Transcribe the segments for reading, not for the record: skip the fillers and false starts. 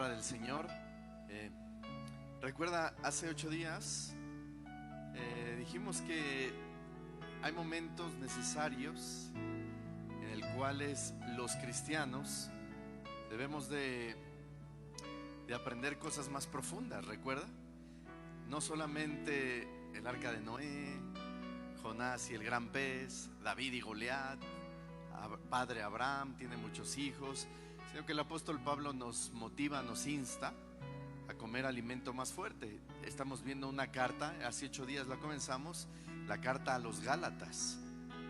palabra del Señor. Recuerda, hace 8 días dijimos que hay momentos necesarios en el cuales los cristianos debemos de aprender cosas más profundas. ¿Recuerda? No solamente el arca de Noé, Jonás y el gran pez, David y Goliat, padre Abraham, tiene muchos hijos, sino que el apóstol Pablo nos motiva, nos insta a comer alimento más fuerte. Estamos viendo una carta, hace 8 días la comenzamos, la carta a los Gálatas.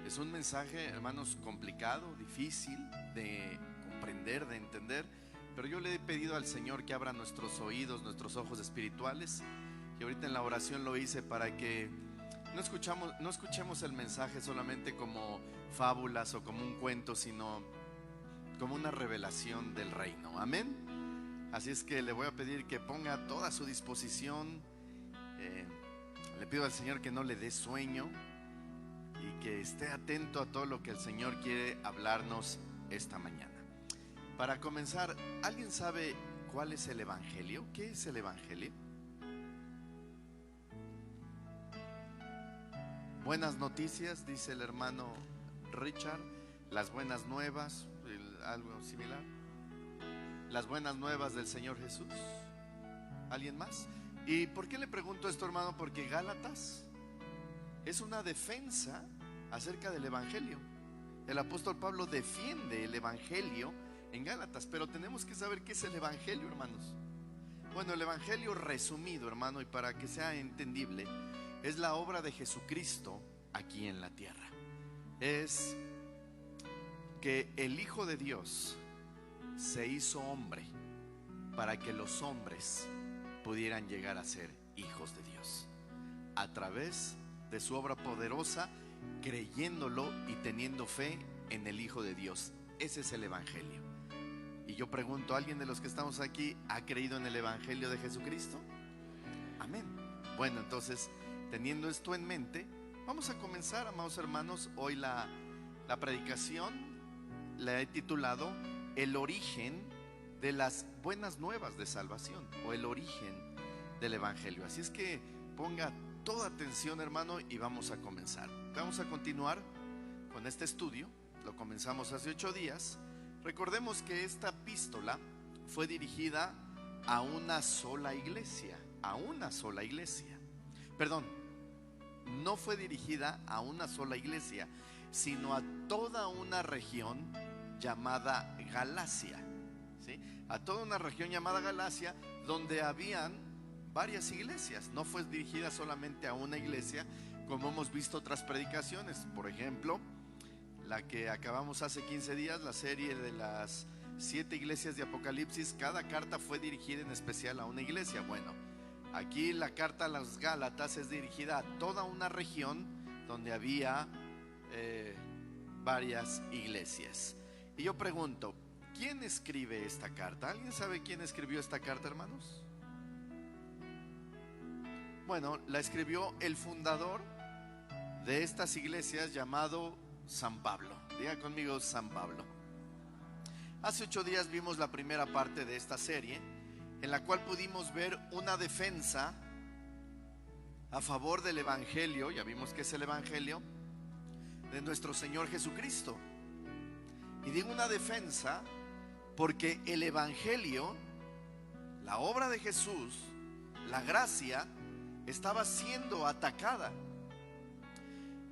Es un mensaje, hermanos, complicado, difícil de comprender, de entender, pero yo le he pedido al Señor que abra nuestros oídos, nuestros ojos espirituales, y ahorita en la oración lo hice para que no escuchemos el mensaje solamente como fábulas o como un cuento, sino como una revelación del reino. Amén. Así es que le voy a pedir que ponga toda a su disposición. Le pido al Señor que no le dé sueño y que esté atento a todo lo que el Señor quiere hablarnos esta mañana. Para comenzar, ¿alguien sabe cuál es el Evangelio? ¿Qué es el Evangelio? Buenas noticias, dice el hermano Richard. Las buenas nuevas, algo similar. Las buenas nuevas del Señor Jesús. ¿Alguien más? ¿Y por qué le pregunto esto, hermano? Porque Gálatas es una defensa acerca del Evangelio. El apóstol Pablo defiende el Evangelio en Gálatas, pero tenemos que saber qué es el Evangelio, hermanos. Bueno, el Evangelio resumido, hermano, y para que sea entendible, es la obra de Jesucristo aquí en la tierra. Es que el Hijo de Dios se hizo hombre para que los hombres pudieran llegar a ser hijos de Dios a través de su obra poderosa, creyéndolo y teniendo fe en el Hijo de Dios. Ese es el Evangelio. Y yo pregunto, ¿alguien de los que estamos aquí ha creído en el Evangelio de Jesucristo? Amén. Bueno, entonces, teniendo esto en mente, vamos a comenzar, amados hermanos. Hoy la predicación la he titulado El origen de las buenas nuevas de salvación, o el origen del Evangelio. Así es que ponga toda atención, hermano, y vamos a comenzar. Vamos a continuar con este estudio. Lo comenzamos hace 8 días. Recordemos que esta epístola fue dirigida a una sola iglesia. A una sola iglesia. Perdón, no fue dirigida a una sola iglesia, sino a toda una región llamada Galacia, ¿sí? A toda una región llamada Galacia, donde habían varias iglesias. No fue dirigida solamente a una iglesia, como hemos visto otras predicaciones. Por ejemplo, la que acabamos hace 15 días, la serie de las 7 iglesias de Apocalipsis. Cada carta fue dirigida en especial a una iglesia. Bueno, aquí la carta a los Gálatas es dirigida a toda una región donde había varias iglesias. Y yo pregunto, ¿quién escribe esta carta? ¿Alguien sabe quién escribió esta carta, hermanos? Bueno, la escribió el fundador de estas iglesias, llamado San Pablo. Diga conmigo, San Pablo. Hace 8 días vimos la primera parte de esta serie, en la cual pudimos ver una defensa a favor del Evangelio. Ya vimos qué es el Evangelio de nuestro Señor Jesucristo. Y digo una defensa porque el Evangelio, la obra de Jesús, la gracia, estaba siendo atacada.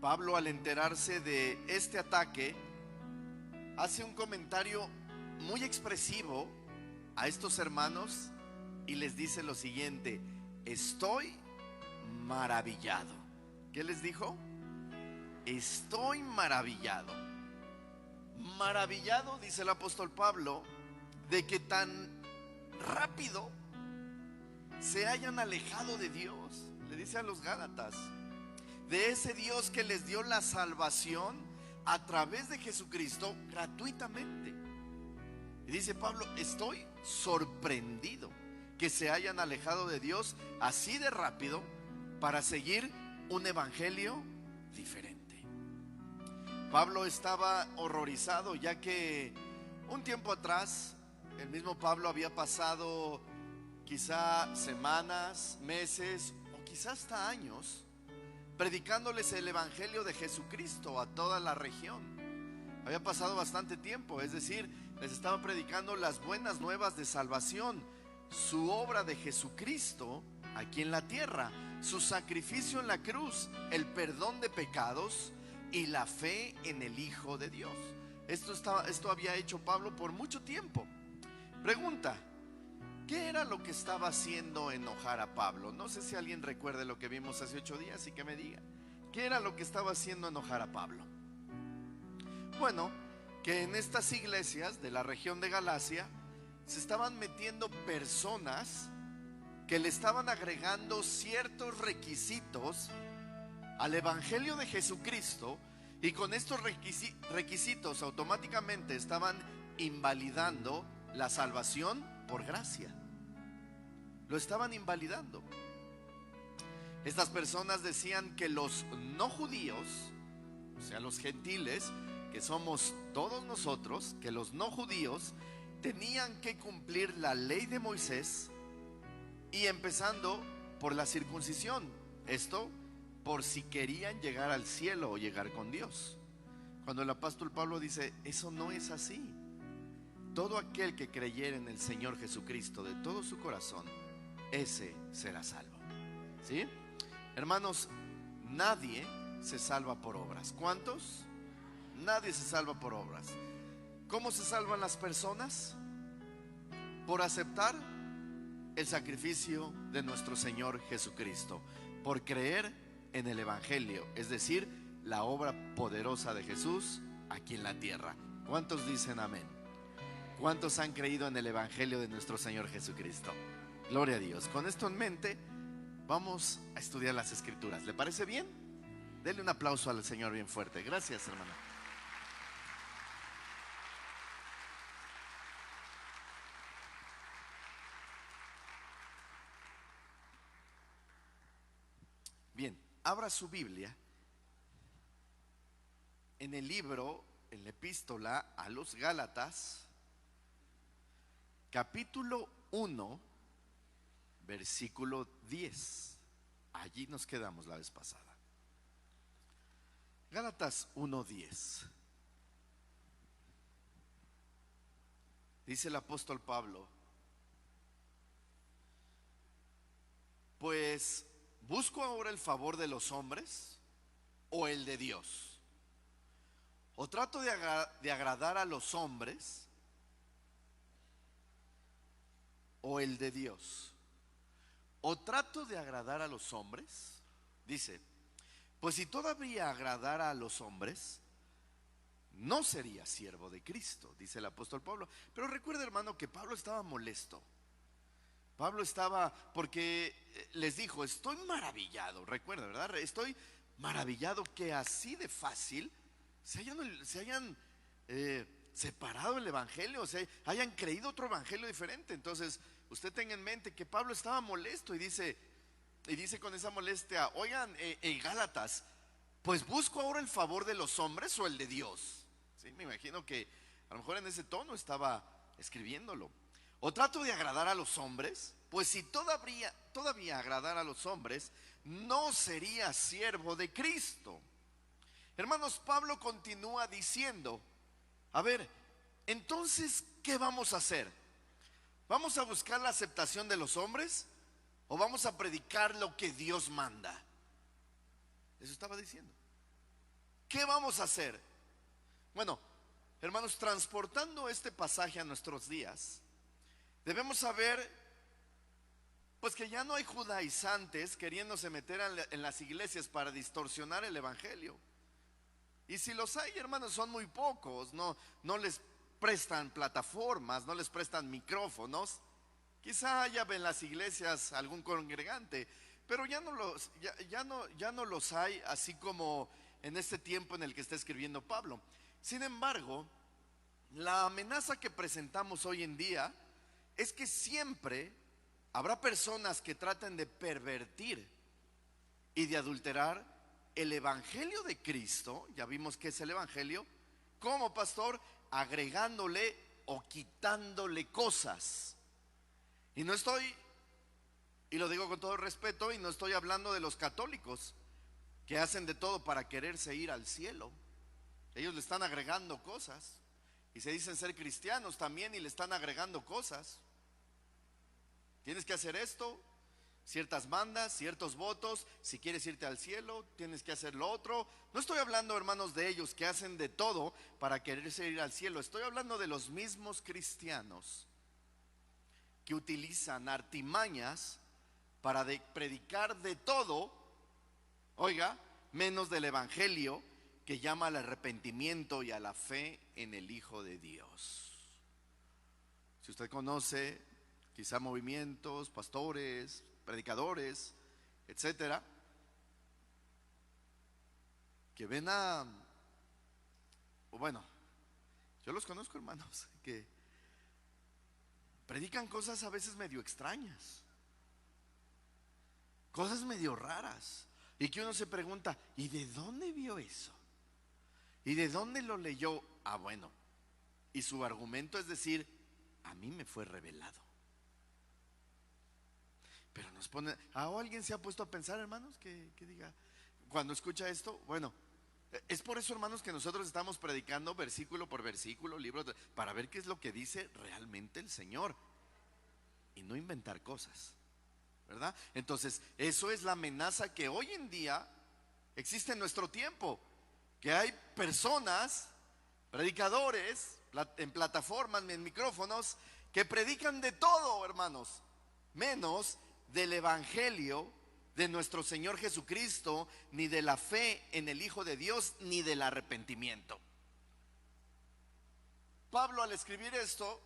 Pablo, al enterarse de este ataque, hace un comentario muy expresivo a estos hermanos y les dice lo siguiente: estoy maravillado. ¿Qué les dijo? Estoy maravillado. Maravillado, dice el apóstol Pablo, de que tan rápido se hayan alejado de Dios. Le dice a los Gálatas, de ese Dios que les dio la salvación a través de Jesucristo gratuitamente. Y dice Pablo, estoy sorprendido que se hayan alejado de Dios así de rápido para seguir un evangelio diferente. Pablo estaba horrorizado, ya que un tiempo atrás El mismo Pablo había pasado quizá semanas, meses o quizá hasta años predicándoles el evangelio de Jesucristo a toda la región. Había pasado bastante tiempo, es decir, les estaba predicando las buenas nuevas de salvación, su obra de Jesucristo aquí en la tierra, su sacrificio en la cruz, el perdón de pecados y la fe en el Hijo de Dios. Esto había hecho Pablo por mucho tiempo. Pregunta: ¿qué era lo que estaba haciendo enojar a Pablo? No sé si alguien recuerde lo que vimos hace 8 días y que me diga, ¿qué era lo que estaba haciendo enojar a Pablo? Bueno, que en estas iglesias de la región de Galacia se estaban metiendo personas que le estaban agregando ciertos requisitos al evangelio de Jesucristo, y con estos requisitos automáticamente estaban invalidando la salvación por gracia. Lo estaban invalidando. Estas personas decían que los no judíos, o sea, los gentiles, que somos todos nosotros, que los no judíos tenían que cumplir la ley de Moisés, y empezando por la circuncisión. Esto por si querían llegar al cielo o llegar con Dios. Cuando el apóstol Pablo dice, eso no es así. Todo aquel que creyere en el Señor Jesucristo de todo su corazón, ese será salvo. ¿Sí? Hermanos, nadie se salva por obras. ¿Cuántos? Nadie se salva por obras. ¿Cómo se salvan las personas? Por aceptar el sacrificio de nuestro Señor Jesucristo, por creer en el evangelio, es decir, la obra poderosa de Jesús aquí en la tierra. ¿Cuántos dicen amén? ¿Cuántos han creído en el evangelio de nuestro Señor Jesucristo? Gloria a Dios. Con esto en mente, vamos a estudiar las escrituras. ¿Le parece bien? Denle un aplauso al Señor bien fuerte. Gracias, hermano. Bien, abra su Biblia en el libro, en la epístola a los Gálatas, capítulo 1, versículo 10. Allí nos quedamos la vez pasada. Gálatas 1:10. Dice el apóstol Pablo: pues ¿busco ahora el favor de los hombres o el de Dios? ¿O trato de agradar a los hombres o el de Dios? ¿O trato de agradar a los hombres? Dice, pues si todavía agradara a los hombres, no sería siervo de Cristo, dice el apóstol Pablo. Pero recuerda, hermano, que Pablo estaba molesto. Pablo estaba, porque les dijo, estoy maravillado, recuerda, ¿verdad? Estoy maravillado que así de fácil se hayan separado el evangelio, o sea, hayan creído otro evangelio diferente. Entonces, usted tenga en mente que Pablo estaba molesto y dice con esa molestia, oigan, Gálatas, pues ¿busco ahora el favor de los hombres o el de Dios? ¿Sí? Me imagino que a lo mejor en ese tono estaba escribiéndolo. ¿O trato de agradar a los hombres? Pues si todavía agradar a los hombres, no sería siervo de Cristo. Hermanos, Pablo continúa diciendo, a ver, entonces, ¿qué vamos a hacer? ¿Vamos a buscar la aceptación de los hombres o vamos a predicar lo que Dios manda? Eso estaba diciendo. ¿Qué vamos a hacer? Bueno, hermanos, transportando este pasaje a nuestros días, debemos saber, pues, que ya no hay judaizantes queriéndose meter en las iglesias para distorsionar el evangelio. Y si los hay, hermanos, son muy pocos. No les prestan plataformas, no les prestan micrófonos. Quizá haya en las iglesias algún congregante, pero ya no los hay, así como en este tiempo en el que está escribiendo Pablo. Sin embargo, la amenaza que presentamos hoy en día es que siempre habrá personas que traten de pervertir y de adulterar el evangelio de Cristo. Ya vimos que es el evangelio. ¿Cómo, pastor? Agregándole o quitándole cosas. Y no estoy, y lo digo con todo respeto, y no estoy hablando de los católicos que hacen de todo para quererse ir al cielo. Ellos le están agregando cosas y se dicen ser cristianos también y le están agregando cosas. Tienes que hacer esto, ciertas mandas, ciertos votos. Si quieres irte al cielo, tienes que hacer lo otro. No estoy hablando, hermanos, de ellos que hacen de todo para quererse ir al cielo. Estoy hablando de los mismos cristianos que utilizan artimañas para predicar de todo, oiga, menos del evangelio que llama al arrepentimiento y a la fe en el Hijo de Dios. Si usted conoce quizá movimientos, pastores, predicadores, etcétera, que ven bueno, yo los conozco, hermanos, que predican cosas a veces medio extrañas, cosas medio raras, y que uno se pregunta, ¿y de dónde vio eso? ¿Y de dónde lo leyó? Bueno, y su argumento es decir, a mí me fue revelado. Pero nos pone, ¿o alguien se ha puesto a pensar, hermanos, que diga, cuando escucha esto? Bueno, es por eso, hermanos, que nosotros estamos predicando versículo por versículo, para ver qué es lo que dice realmente el Señor y no inventar cosas, ¿verdad? Entonces, eso es la amenaza que hoy en día existe en nuestro tiempo, que hay personas, predicadores, en plataformas, en micrófonos, que predican de todo, hermanos, menos del evangelio de nuestro Señor Jesucristo, ni de la fe en el Hijo de Dios, ni del arrepentimiento. Pablo, al escribir esto,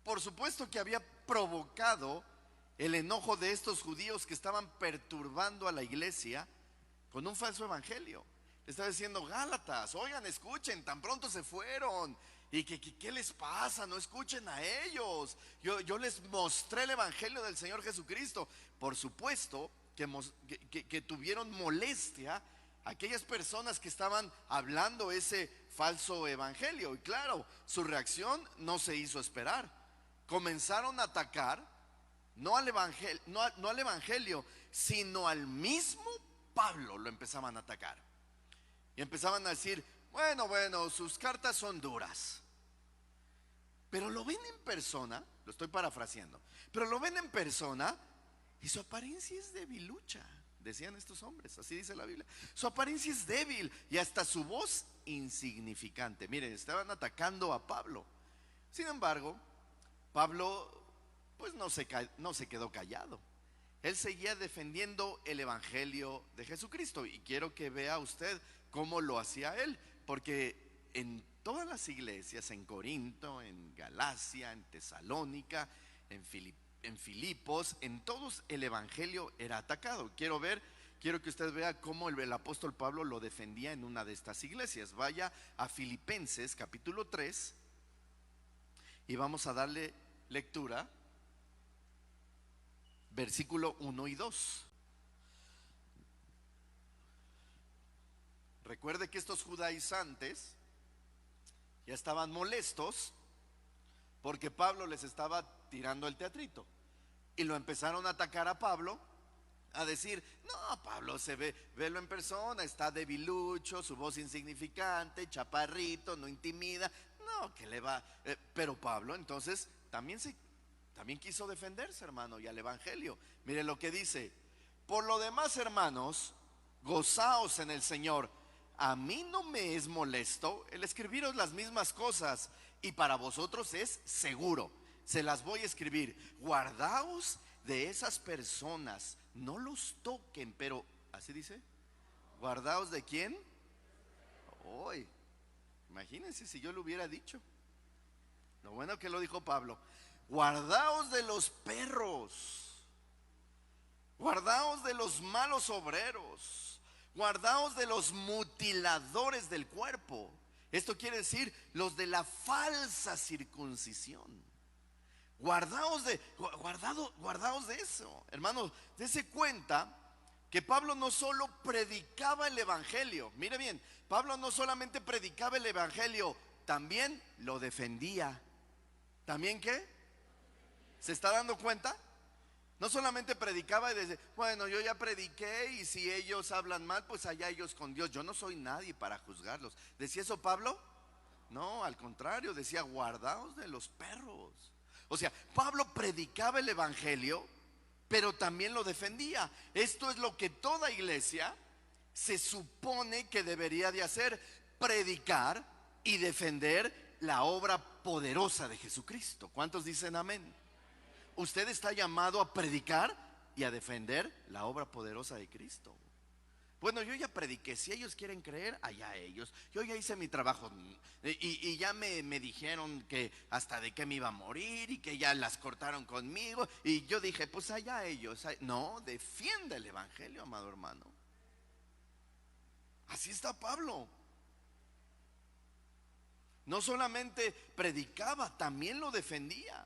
por supuesto que había provocado el enojo de estos judíos que estaban perturbando a la iglesia con un falso evangelio. Le estaba diciendo, Gálatas, oigan, escuchen, tan pronto se fueron, y ¿qué les pasa? No escuchen a ellos. Yo les mostré el evangelio del Señor Jesucristo. Por supuesto que tuvieron molestia aquellas personas que estaban hablando ese falso evangelio. Y claro, su reacción no se hizo esperar. Comenzaron a atacar no al evangelio, sino al mismo Pablo. Lo empezaban a atacar y empezaban a decir, bueno, sus cartas son duras, pero lo ven en persona, lo estoy parafraseando, pero lo ven en persona y su apariencia es debilucha, decían estos hombres, así dice la Biblia. Su apariencia es débil y hasta su voz insignificante. Miren, estaban atacando a Pablo. Sin embargo, Pablo pues no se quedó callado. Él seguía defendiendo el evangelio de Jesucristo, y quiero que vea usted cómo lo hacía él, porque en todas las iglesias, en Corinto, en Galacia, en Tesalónica, en Filipos, en todos el evangelio era atacado. Quiero que usted vea cómo el apóstol Pablo lo defendía en una de estas iglesias. Vaya a Filipenses capítulo 3 y vamos a darle lectura, versículo 1 y 2. Recuerde que estos judaizantes ya estaban molestos porque Pablo les estaba tirando el teatrito, y lo empezaron a atacar a Pablo, a decir, no, Pablo velo en persona, está debilucho, su voz insignificante, chaparrito, no intimida, no, que le va. Pero Pablo entonces también quiso defenderse, hermano, y al evangelio. Mire lo que dice: por lo demás, hermanos, gozaos en el Señor. A mí no me es molesto el escribiros las mismas cosas, y para vosotros es seguro. Se las voy a escribir. Guardaos de esas personas, no los toquen. Pero, ¿así dice? ¿Guardaos de quién? Hoy, imagínense si yo lo hubiera dicho. Lo bueno que lo dijo Pablo. Guardaos de los perros, guardaos de los malos obreros, guardaos de los mutiladores del cuerpo. Esto quiere decir los de la falsa circuncisión. Guardaos de eso, hermanos. Dese cuenta que Pablo no solo predicaba el evangelio. Mire bien, Pablo no solamente predicaba el evangelio también lo defendía. ¿También qué? ¿Se está dando cuenta? No solamente predicaba y decía, bueno, yo ya prediqué y si ellos hablan mal, pues allá ellos con Dios. Yo no soy nadie para juzgarlos. ¿Decía eso Pablo? No, al contrario, decía, guardaos de los perros. O sea, Pablo predicaba el evangelio, pero también lo defendía. Esto es lo que toda iglesia se supone que debería de hacer: predicar y defender la obra poderosa de Jesucristo. ¿Cuántos dicen amén? Usted está llamado a predicar y a defender la obra poderosa de Cristo. Bueno, yo ya prediqué, si ellos quieren creer, allá ellos. Yo ya hice mi trabajo y ya me dijeron que hasta de qué me iba a morir y que ya las cortaron conmigo. Y yo dije, pues allá ellos. No, defienda el evangelio, amado hermano. Así está Pablo. No solamente predicaba, también lo defendía.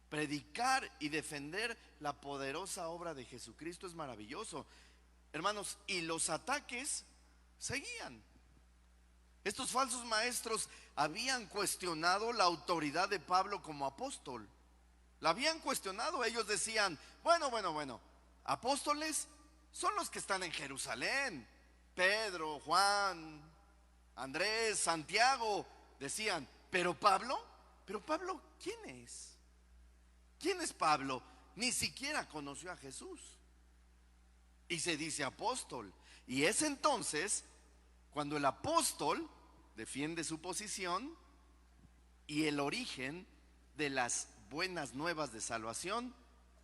Predicar y defender la poderosa obra de Jesucristo es maravilloso, hermanos. Y los ataques seguían. Estos falsos maestros habían cuestionado la autoridad de Pablo como apóstol. La habían cuestionado. Ellos decían, bueno, apóstoles son los que están en Jerusalén. Pedro, Juan, Andrés, Santiago. Decían, pero Pablo, ¿quién es? ¿Quién es Pablo? Ni siquiera conoció a Jesús y se dice apóstol. Y es entonces cuando el apóstol defiende su posición y el origen de las buenas nuevas de salvación,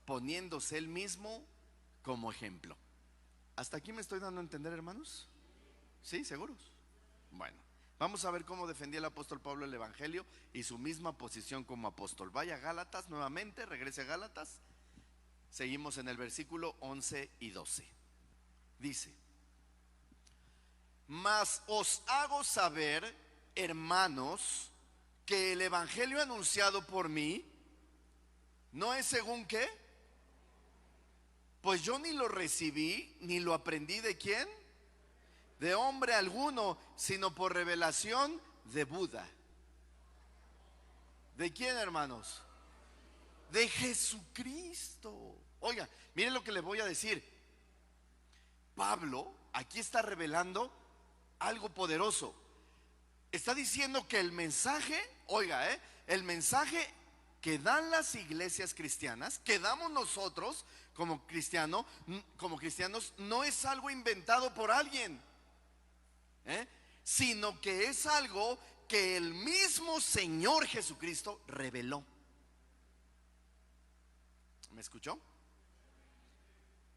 poniéndose él mismo como ejemplo. ¿Hasta aquí me estoy dando a entender, hermanos? ¿Sí? ¿Seguros? Bueno, vamos a ver cómo defendía el apóstol Pablo el evangelio y su misma posición como apóstol. Vaya a Gálatas nuevamente, regrese a Gálatas. Seguimos en el versículo 11 y 12. Dice: mas os hago saber, hermanos, que el evangelio anunciado por mí no es según qué, pues yo ni lo recibí ni lo aprendí de quién, de hombre alguno, sino por revelación de Buda. ¿De quién, hermanos? De Jesucristo. Oiga, miren lo que le voy a decir. Pablo aquí está revelando algo poderoso. Está diciendo que el mensaje, oiga, el mensaje que dan las iglesias cristianas, que damos nosotros como cristianos, no es algo inventado por alguien, sino que es algo que el mismo Señor Jesucristo reveló. ¿Me escuchó?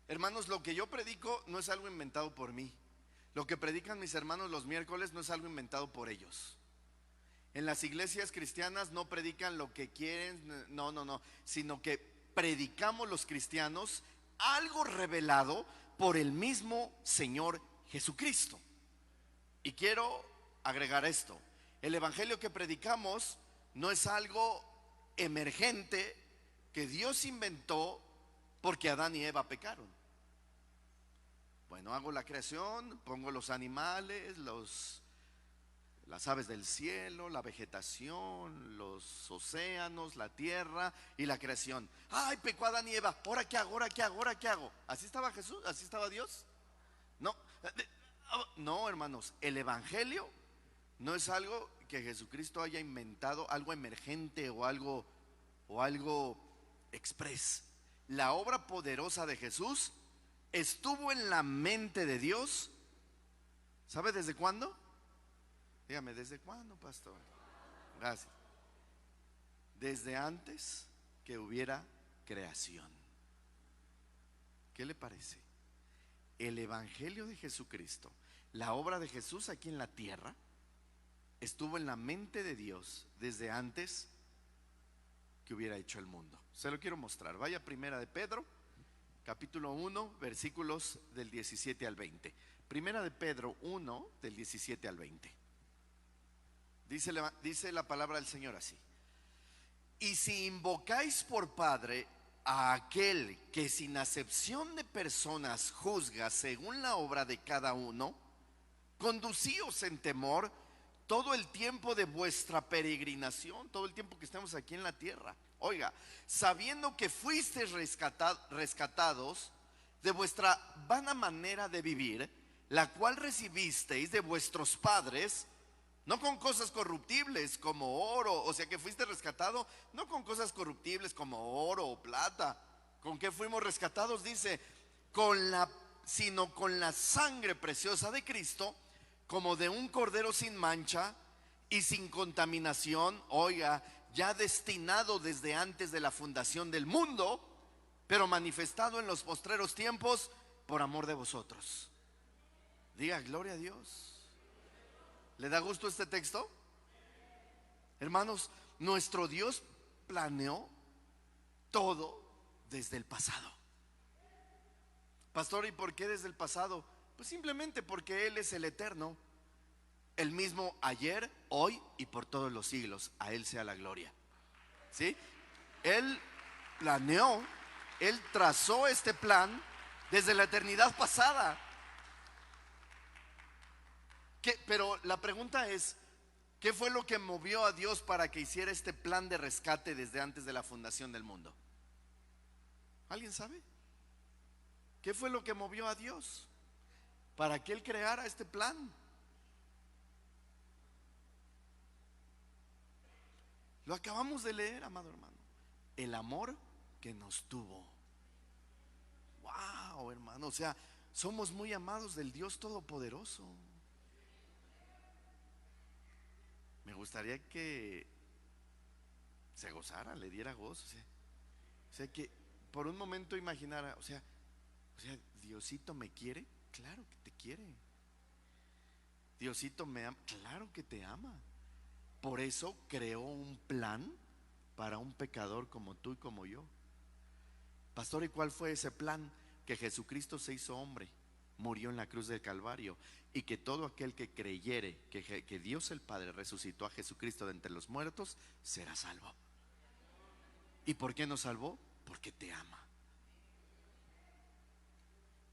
Hermanos, lo que yo predico no es algo inventado por mí. Lo que predican mis hermanos los miércoles no es algo inventado por ellos. En las iglesias cristianas no predican lo que quieren, no, sino que predicamos los cristianos algo revelado por el mismo Señor Jesucristo. Y quiero agregar esto: el evangelio que predicamos no es algo emergente que Dios inventó porque Adán y Eva pecaron. Bueno, hago la creación, pongo los animales, las aves del cielo, la vegetación, los océanos, la tierra y la creación. Ay, pecó Adán y Eva, ¿ahora qué hago? ¿Ahora qué hago? ¿Así estaba Jesús? ¿Así estaba Dios? No, hermanos, el evangelio no es algo que Jesucristo haya inventado, algo emergente o algo express. La obra poderosa de Jesús estuvo en la mente de Dios. ¿Sabe desde cuándo? Dígame, ¿desde cuándo, pastor? Gracias. Desde antes que hubiera creación. ¿Qué le parece? El evangelio de Jesucristo, la obra de Jesús aquí en la tierra, estuvo en la mente de Dios desde antes que hubiera hecho el mundo. Se lo quiero mostrar. Vaya primera de Pedro, capítulo 1, versículos del 17 al 20. Primera de Pedro 1, del 17 al 20. Dice la palabra del Señor así: y si invocáis por Padre a aquel que sin acepción de personas juzga según la obra de cada uno, conducíos en temor todo el tiempo de vuestra peregrinación, todo el tiempo que estamos aquí en la tierra. Oiga, sabiendo que fuisteis rescatados de vuestra vana manera de vivir, la cual recibisteis de vuestros padres, no con cosas corruptibles como oro. O sea que fuiste rescatado no con cosas corruptibles como oro o plata. ¿Con qué fuimos rescatados? Dice, sino con la sangre preciosa de Cristo, como de un cordero sin mancha y sin contaminación. Oiga, ya destinado desde antes de la fundación del mundo, pero manifestado en los postreros tiempos por amor de vosotros. Diga gloria a Dios. ¿Le da gusto este texto? Hermanos, nuestro Dios planeó todo desde el pasado. Pastor, ¿y por qué desde el pasado? Pues simplemente porque Él es el eterno, el mismo ayer, hoy y por todos los siglos. A Él sea la gloria. ¿Sí? Él planeó, Él trazó este plan desde la eternidad pasada. Pero la pregunta es, ¿qué fue lo que movió a Dios para que hiciera este plan de rescate desde antes de la fundación del mundo? ¿Alguien sabe? ¿Qué fue lo que movió a Dios para que Él creara este plan? Lo acabamos de leer, amado hermano. El amor que nos tuvo. Wow, hermano, o sea, somos muy amados del Dios Todopoderoso. Me gustaría que se gozara, le diera gozo. O sea, que por un momento imaginara, o sea, Diosito me quiere, claro que te quiere. Diosito me ama, claro que te ama. Por eso creó un plan para un pecador como tú y como yo. Pastor, ¿y cuál fue ese plan? Que Jesucristo se hizo hombre, murió en la cruz del Calvario, y que todo aquel que creyere que Dios el Padre resucitó a Jesucristo de entre los muertos será salvo. ¿Y por qué nos salvó? Porque te ama.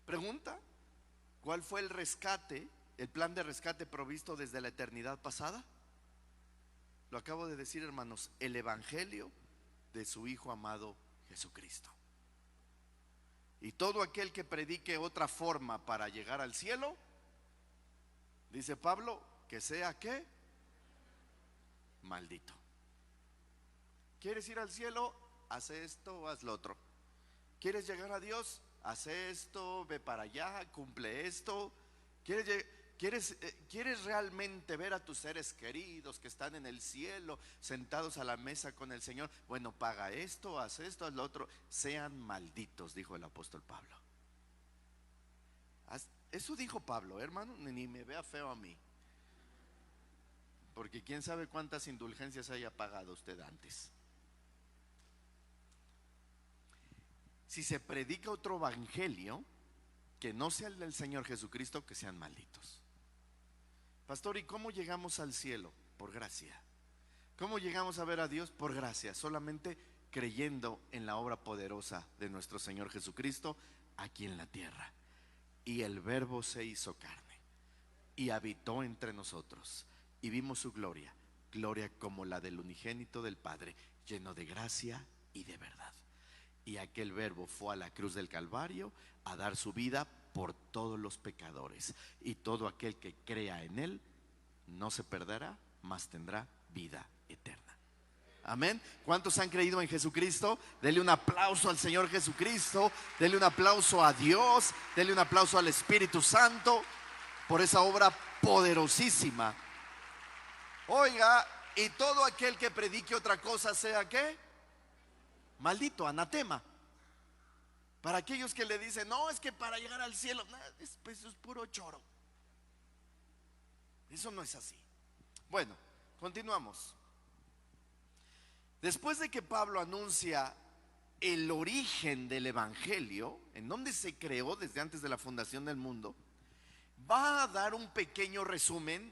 Pregunta, ¿cuál fue el rescate, el plan de rescate provisto desde la eternidad pasada? Lo acabo de decir, hermanos, el evangelio de su Hijo amado Jesucristo. Y todo aquel que predique otra forma para llegar al cielo, dice Pablo, que sea ¿qué? Maldito. ¿Quieres ir al cielo? Haz esto, haz lo otro. ¿Quieres llegar a Dios? Haz esto, ve para allá, cumple esto. ¿Quieres realmente ver a tus seres queridos que están en el cielo, sentados a la mesa con el Señor? Bueno, paga esto, haz esto, haz lo otro. Sean malditos, dijo el apóstol Pablo. Eso dijo Pablo, hermano, ni me vea feo a mí, porque quién sabe cuántas indulgencias haya pagado usted antes. Si se predica otro evangelio que no sea el del Señor Jesucristo, que sean malditos. Pastor, ¿y cómo llegamos al cielo? Por gracia. ¿Cómo llegamos a ver a Dios? Por gracia, solamente creyendo en la obra poderosa de nuestro Señor Jesucristo aquí en la tierra. Y el Verbo se hizo carne y habitó entre nosotros, y vimos su gloria, gloria como la del unigénito del Padre, lleno de gracia y de verdad. Y aquel Verbo fue a la cruz del Calvario a dar su vida por todos los pecadores, y todo aquel que crea en Él no se perderá, mas tendrá vida eterna. Amén. ¿Cuántos han creído en Jesucristo? Dele un aplauso al Señor Jesucristo, dele un aplauso a Dios, dele un aplauso al Espíritu Santo por esa obra poderosísima. Oiga, y todo aquel que predique otra cosa sea ¿qué? Maldito, anatema. Para aquellos que le dicen, no, es que para llegar al cielo, no, eso es puro choro. Eso no es así. Bueno, continuamos. Después de que Pablo anuncia el origen del evangelio, en donde se creó desde antes de la fundación del mundo, va a dar un pequeño resumen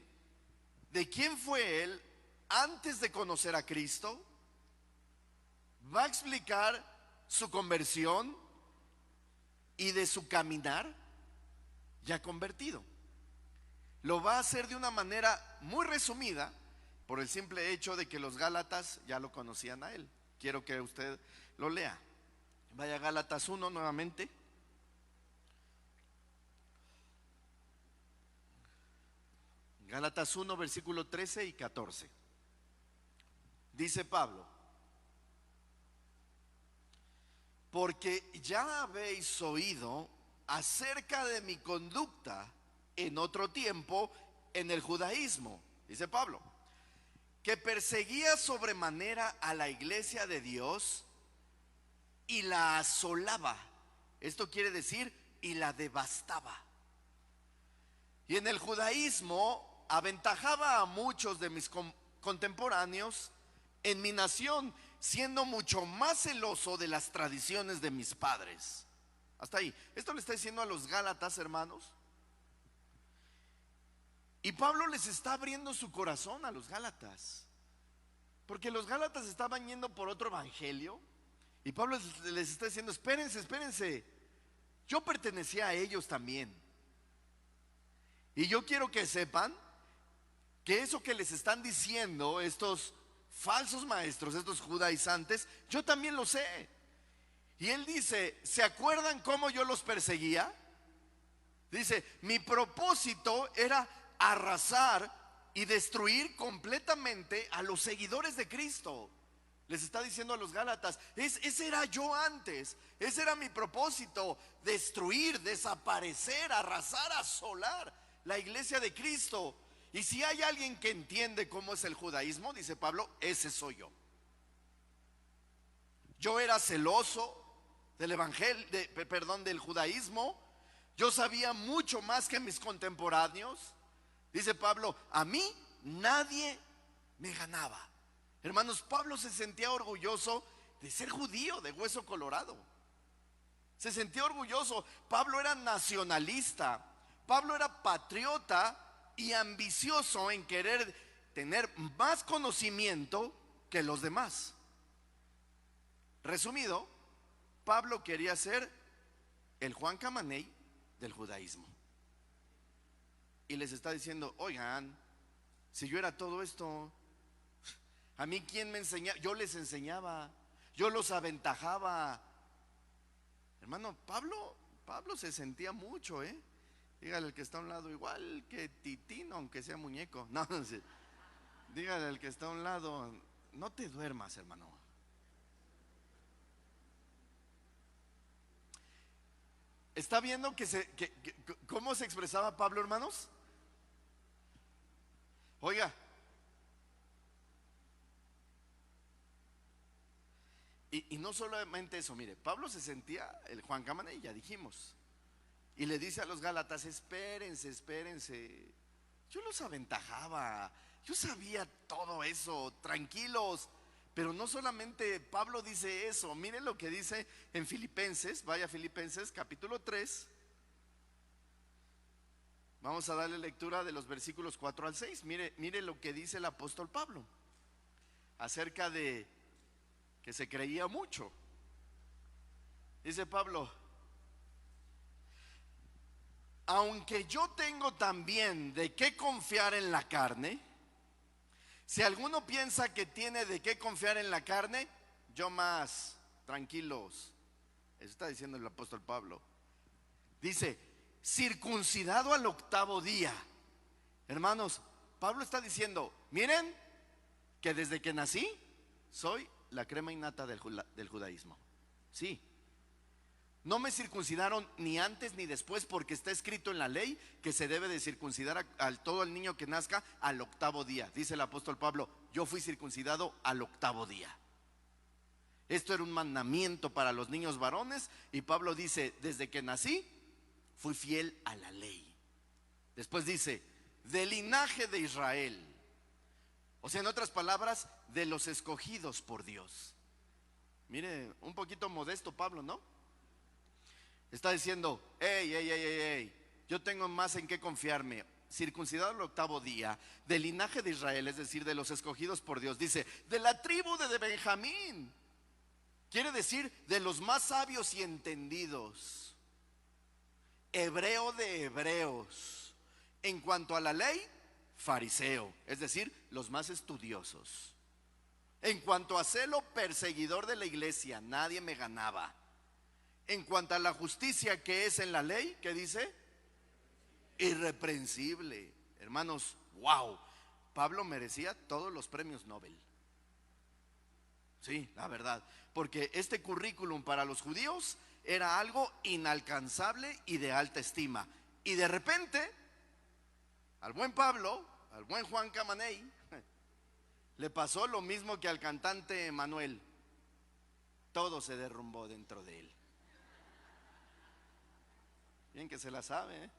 de quién fue él antes de conocer a Cristo. Va a explicar su conversión y de su caminar ya convertido. lo va a hacer de una manera muy resumida por el simple hecho de que los Gálatas ya lo conocían a él. Quiero que usted lo lea. Vaya a Gálatas 1 nuevamente. Gálatas 1, versículo 13 y 14. Dice Pablo: porque ya habéis oído acerca de mi conducta en otro tiempo en el judaísmo, dice Pablo, que perseguía sobremanera a la iglesia de Dios y la asolaba. Esto quiere decir, y la devastaba. Y en el judaísmo aventajaba a muchos de mis contemporáneos en mi nación, siendo mucho más celoso de las tradiciones de mis padres. Hasta ahí. Esto le está diciendo a los Gálatas, hermanos. Y Pablo les está abriendo su corazón a los Gálatas, porque los Gálatas estaban yendo por otro evangelio. Y Pablo les está diciendo: espérense, espérense, yo pertenecía a ellos también. Y yo quiero que sepan que eso que les están diciendo estos falsos maestros, estos judaizantes, yo también lo sé. Y él dice: ¿se acuerdan cómo yo los perseguía? Dice: mi propósito era arrasar y destruir completamente a los seguidores de Cristo. Les está diciendo a los Gálatas: ese era yo antes, ese era mi propósito: destruir, desaparecer, arrasar, asolar la iglesia de Cristo. Y si hay alguien que entiende cómo es el judaísmo, dice Pablo, ese soy yo. Yo era celoso del evangelio, del judaísmo. Yo sabía mucho más que mis contemporáneos. Dice Pablo: a mí nadie me ganaba. Hermanos, Pablo se sentía orgulloso de ser judío de hueso colorado. Se sentía orgulloso. Pablo era nacionalista. Pablo era patriota y ambicioso en querer tener más conocimiento que los demás. Resumido, Pablo quería ser el Juan Camaney del judaísmo. Y les está diciendo: oigan, si yo era todo esto, a mí ¿quién me enseñaba? Yo les enseñaba, yo los aventajaba. Hermano, Pablo se sentía mucho, Dígale al que está a un lado: igual que Titino, aunque sea muñeco. No, dígale al que está a un lado: no te duermas, hermano. ¿Está viendo cómo se expresaba Pablo, hermanos? Oiga, y no solamente eso, mire, Pablo se sentía el Juan Camaney, ya dijimos. Y le dice a los Gálatas: espérense, espérense, yo los aventajaba, yo sabía todo eso, tranquilos. Pero no solamente Pablo dice eso, miren lo que dice en Filipenses. Vaya a Filipenses capítulo 3. Vamos a darle lectura de los versículos 4 al 6. Mire lo que dice el apóstol Pablo acerca de que se creía mucho. Dice Pablo: aunque yo tengo también de qué confiar en la carne, si alguno piensa que tiene de qué confiar en la carne, yo más, tranquilos. Eso está diciendo el apóstol Pablo. Dice: circuncidado al 8º día. Hermanos, Pablo está diciendo: miren que desde que nací soy la crema innata del judaísmo. Sí. No me circuncidaron ni antes ni después, porque está escrito en la ley que se debe de circuncidar a todo el niño que nazca al 8º día. Dice el apóstol Pablo: yo fui circuncidado al 8º día. Esto era un mandamiento para los niños varones. Y Pablo dice: desde que nací fui fiel a la ley. Después dice: del linaje de Israel. O sea, en otras palabras, de los escogidos por Dios. Mire, un poquito modesto Pablo, ¿no? Está diciendo: hey, yo tengo más en qué confiarme. Circuncidado al 8º día, del linaje de Israel, es decir, de los escogidos por Dios. Dice: de la tribu de Benjamín. Quiere decir, de los más sabios y entendidos. Hebreo de hebreos, En cuanto a la ley, fariseo, es decir, los más estudiosos. En cuanto a celo, perseguidor de la iglesia, nadie me ganaba. En cuanto a la justicia que es en la ley, ¿qué dice? Irreprensible. Hermanos, wow, Pablo merecía todos los premios Nobel. Sí, la verdad, porque este currículum para los judíos era algo inalcanzable y de alta estima. Y de repente, al buen Pablo, al buen Juan Camaney, le pasó lo mismo que al cantante Manuel. Todo se derrumbó dentro de él. Bien que se la sabe, ¿eh?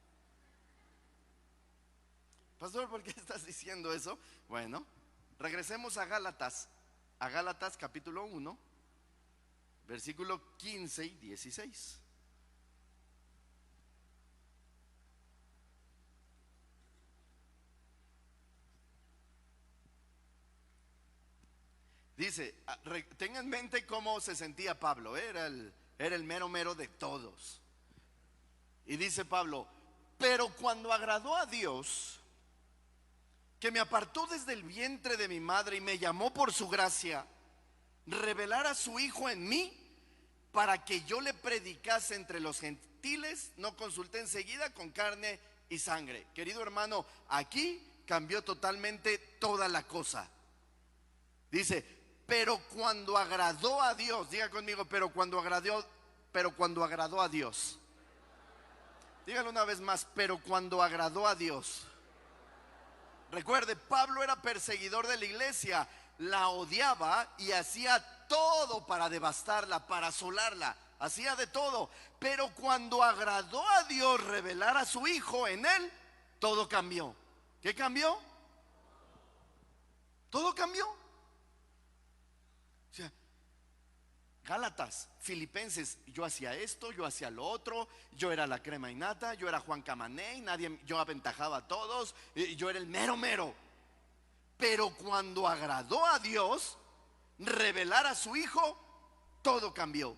Pastor, ¿por qué estás diciendo eso? Bueno, regresemos a Gálatas capítulo 1, versículo 15 y 16. Dice, tengan en mente cómo se sentía Pablo, era el mero mero de todos. Y dice Pablo, pero cuando agradó a Dios, que me apartó desde el vientre de mi madre y me llamó por su gracia, revelar a su Hijo en mí, para que yo le predicase entre los gentiles, no consulté enseguida con carne y sangre. Querido hermano, aquí cambió totalmente toda la cosa. Dice, pero cuando agradó a Dios, diga conmigo, pero cuando agradó a Dios. Dígalo una vez más, pero cuando agradó a Dios. Recuerde, Pablo era perseguidor de la iglesia, la odiaba y hacía todo para devastarla, para asolarla, hacía de todo. Pero cuando agradó a Dios revelar a su Hijo en él, todo cambió. ¿Qué cambió? Todo cambió. O sea, Gálatas, Filipenses, yo hacía esto, yo hacía lo otro, yo era la crema innata, yo era Juan Camaney, yo aventajaba a todos, yo era el mero mero. Pero cuando agradó a Dios revelar a su Hijo, todo cambió.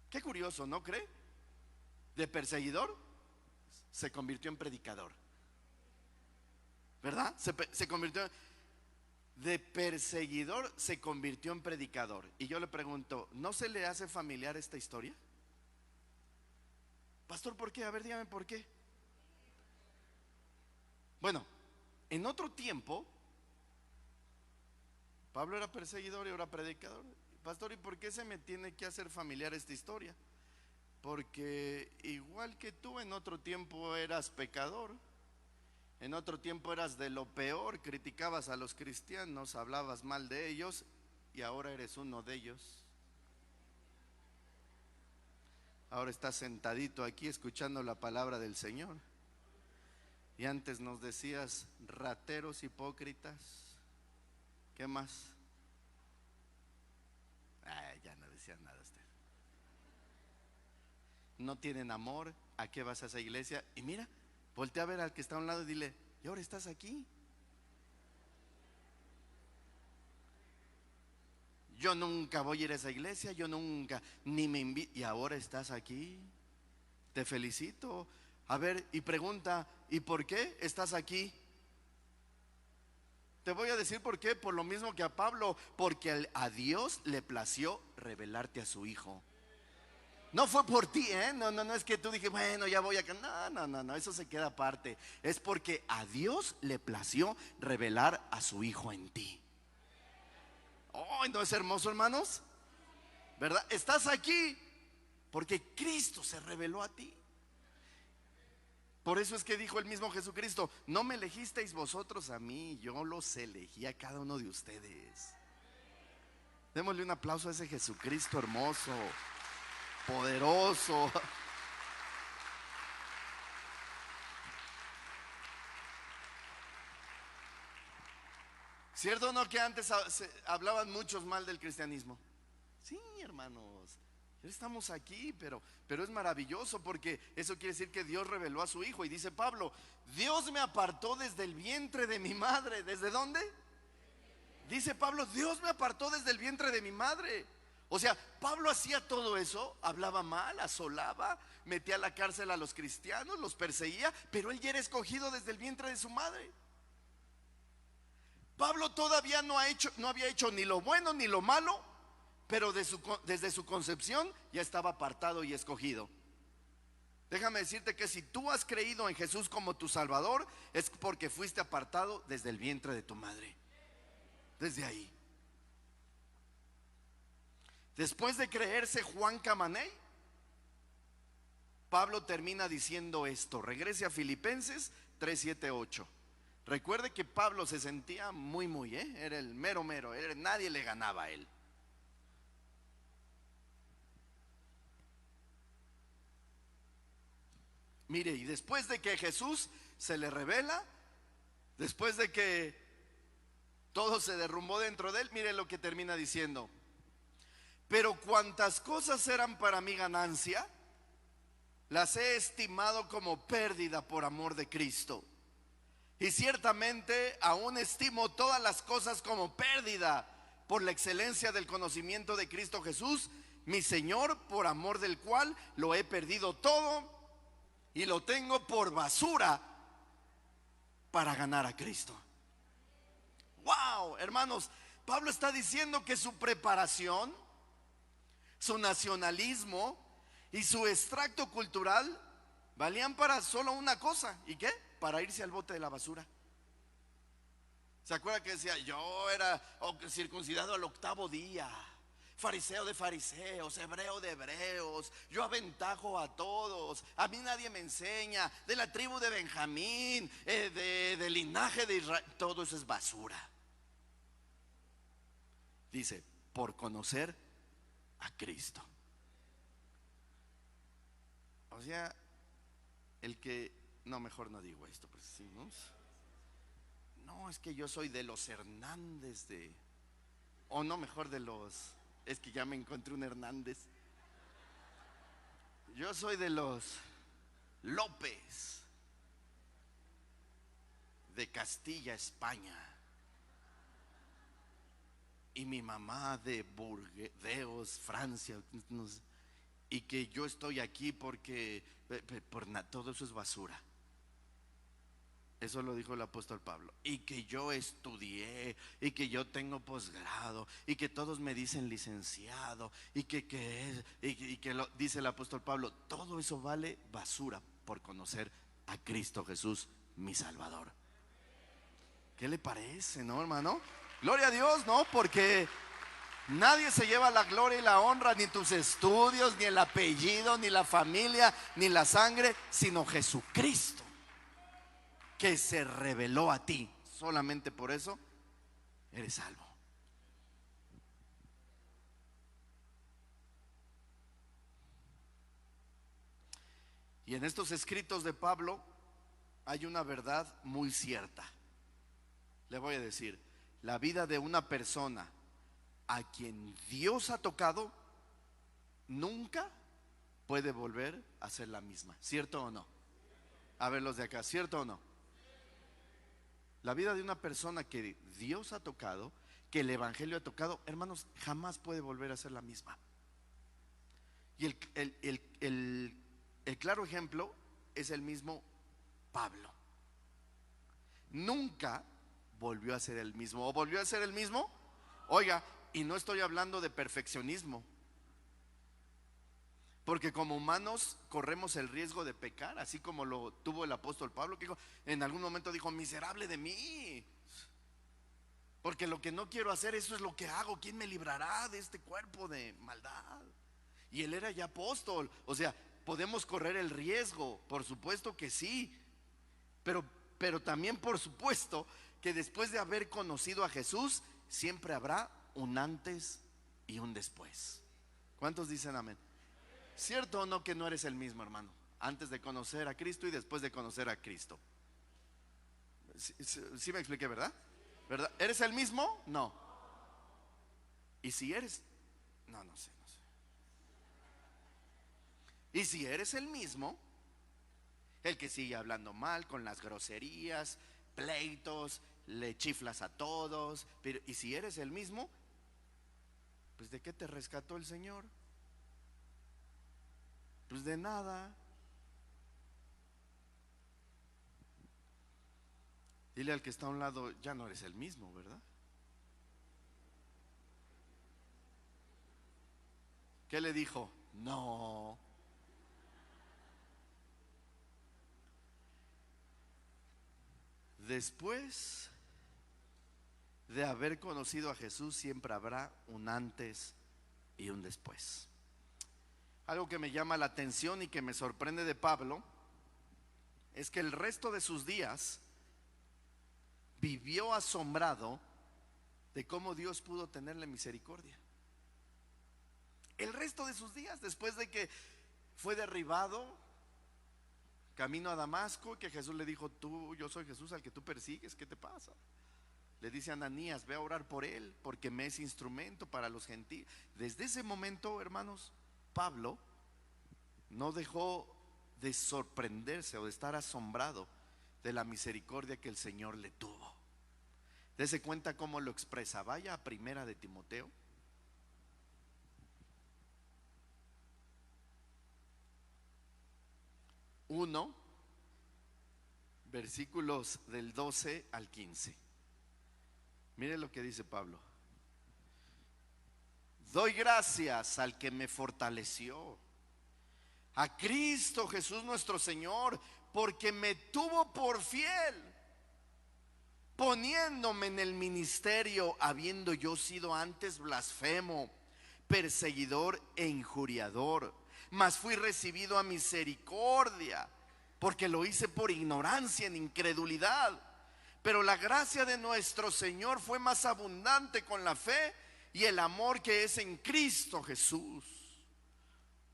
Qué curioso, ¿no cree? De perseguidor se convirtió en predicador, ¿verdad? Se convirtió de perseguidor, se convirtió en predicador. Y yo le pregunto, ¿no se le hace familiar esta historia? Pastor, ¿por qué? A ver, dígame por qué. Bueno, en otro tiempo Pablo era perseguidor y ahora predicador. Pastor, ¿y por qué se me tiene que hacer familiar esta historia? Porque igual que tú, en otro tiempo eras pecador, en otro tiempo eras de lo peor, criticabas a los cristianos, hablabas mal de ellos, y ahora eres uno de ellos. Ahora estás sentadito aquí escuchando la palabra del Señor. Y antes nos decías rateros, hipócritas. ¿Qué más? Ya no decía nada usted. No tienen amor. ¿A qué vas a esa iglesia? Y mira, voltea a ver al que está a un lado y dile, ¿y ahora estás aquí? Yo nunca voy a ir a esa iglesia, yo nunca, ni me invito, y ahora estás aquí. Te felicito. A ver, y pregunta, ¿y por qué estás aquí? Te voy a decir por qué, por lo mismo que a Pablo, porque a Dios le plació revelarte a su Hijo. No fue por ti, ¿eh? No es que tú dije, bueno, ya voy acá. No, eso se queda aparte. Es porque a Dios le plació revelar a su Hijo en ti. Oh, ¿no es hermoso, hermanos? ¿Verdad? Estás aquí porque Cristo se reveló a ti. Por eso es que dijo el mismo Jesucristo, no me elegisteis vosotros a mí, yo los elegí a cada uno de ustedes. Démosle un aplauso a ese Jesucristo hermoso, poderoso. ¿Cierto o no que antes hablaban muchos mal del cristianismo? Sí, hermanos, ya estamos aquí, pero es maravilloso porque eso quiere decir que Dios reveló a su Hijo. Y dice Pablo, Dios me apartó desde el vientre de mi madre. ¿Desde dónde? Dice Pablo, Dios me apartó desde el vientre de mi madre. O sea, Pablo hacía todo eso, hablaba mal, asolaba, metía a la cárcel a los cristianos, los perseguía, pero él ya era escogido desde el vientre de su madre. Pablo todavía no había hecho ni lo bueno ni lo malo, pero desde su concepción ya estaba apartado y escogido. Déjame decirte que si tú has creído en Jesús como tu Salvador, es porque fuiste apartado desde el vientre de tu madre. Desde ahí. Después de creerse Juan Camaney, Pablo termina diciendo esto. Regrese a Filipenses 3, 7, 8. Recuerde que Pablo se sentía muy, era el mero, nadie le ganaba a él. Mire, y después de que Jesús se le revela, después de que todo se derrumbó dentro de él, mire lo que termina diciendo. Pero cuantas cosas eran para mi ganancia, las he estimado como pérdida por amor de Cristo. Y ciertamente aún estimo todas las cosas como pérdida por la excelencia del conocimiento de Cristo Jesús, mi Señor, por amor del cual lo he perdido todo y lo tengo por basura para ganar a Cristo. Wow, hermanos, Pablo está diciendo que su preparación, su nacionalismo y su extracto cultural valían para solo una cosa. ¿Y qué? Para irse al bote de la basura. ¿Se acuerda que decía: yo era circuncidado al 8º día, fariseo de fariseos, hebreo de hebreos, yo aventajo a todos, a mí nadie me enseña, de la tribu de Benjamín, del linaje de Israel? Todo eso es basura. Dice: por conocer a Cristo. O sea, mejor no digo esto, pues sí, no, es que yo soy de los Hernández mejor de los, es que ya me encontré un Hernández. Yo soy de los López de Castilla, España, y mi mamá de Burdeos, Francia, y que yo estoy aquí porque todo eso es basura. Eso lo dijo el apóstol Pablo. Y que yo estudié, y que yo tengo posgrado, y que todos me dicen licenciado, y que dice el apóstol Pablo, todo eso vale basura por conocer a Cristo Jesús, mi Salvador. ¿Qué le parece, no, hermano? Gloria a Dios, ¿no? Porque nadie se lleva la gloria y la honra, ni tus estudios, ni el apellido, ni la familia, ni la sangre, sino Jesucristo, que se reveló a ti. Solamente por eso eres salvo. Y en estos escritos de Pablo hay una verdad muy cierta. Le voy a decir: la vida de una persona a quien Dios ha tocado nunca puede volver a ser la misma. ¿Cierto o no? A ver, los de acá, ¿cierto o no? La vida de una persona que Dios ha tocado, que el Evangelio ha tocado, hermanos, jamás puede volver a ser la misma. Y el claro ejemplo es el mismo Pablo. Nunca volvió a ser el mismo. ¿O volvió a ser el mismo? Oiga, y no estoy hablando de perfeccionismo, porque como humanos corremos el riesgo de pecar, así como lo tuvo el apóstol Pablo, que dijo, en algún momento dijo: miserable de mí, porque lo que no quiero hacer, eso es lo que hago. ¿Quién me librará de este cuerpo de maldad? Y él era ya apóstol. O sea, podemos correr el riesgo, por supuesto que sí, pero también por supuesto que después de haber conocido a Jesús, siempre habrá un antes y un después. ¿Cuántos dicen amén? ¿Cierto o no que no eres el mismo, hermano? Antes de conocer a Cristo y después de conocer a Cristo. ¿Sí me expliqué, verdad? ¿Verdad? ¿Eres el mismo? No. ¿Y si eres? No sé. Y si eres el mismo, el que sigue hablando mal, con las groserías, pleitos, le chiflas a todos, pero ¿y si eres el mismo? Pues ¿de qué te rescató el Señor? Pues de nada. Dile al que está a un lado, ya no eres el mismo, ¿verdad? ¿Qué le dijo? No. Después de haber conocido a Jesús, siempre habrá un antes y un después. Algo que me llama la atención y que me sorprende de Pablo es que el resto de sus días vivió asombrado de cómo Dios pudo tenerle misericordia. El resto de sus días, después de que fue derribado camino a Damasco, que Jesús le dijo, yo soy Jesús al que tú persigues, ¿qué te pasa? Le dice a Ananías, ve a orar por él, porque me es instrumento para los gentiles. Desde ese momento, hermanos, Pablo no dejó de sorprenderse o de estar asombrado de la misericordia que el Señor le tuvo. Dese cuenta cómo lo expresa. Vaya a Primera de Timoteo. Uno, versículos del 12 al 15. Mire lo que dice Pablo. Doy gracias al que me fortaleció, a Cristo Jesús nuestro Señor, porque me tuvo por fiel, poniéndome en el ministerio, habiendo yo sido antes blasfemo, perseguidor e injuriador, mas fui recibido a misericordia, porque lo hice por ignorancia, en incredulidad. Pero la gracia de nuestro Señor fue más abundante con la fe y el amor que es en Cristo Jesús.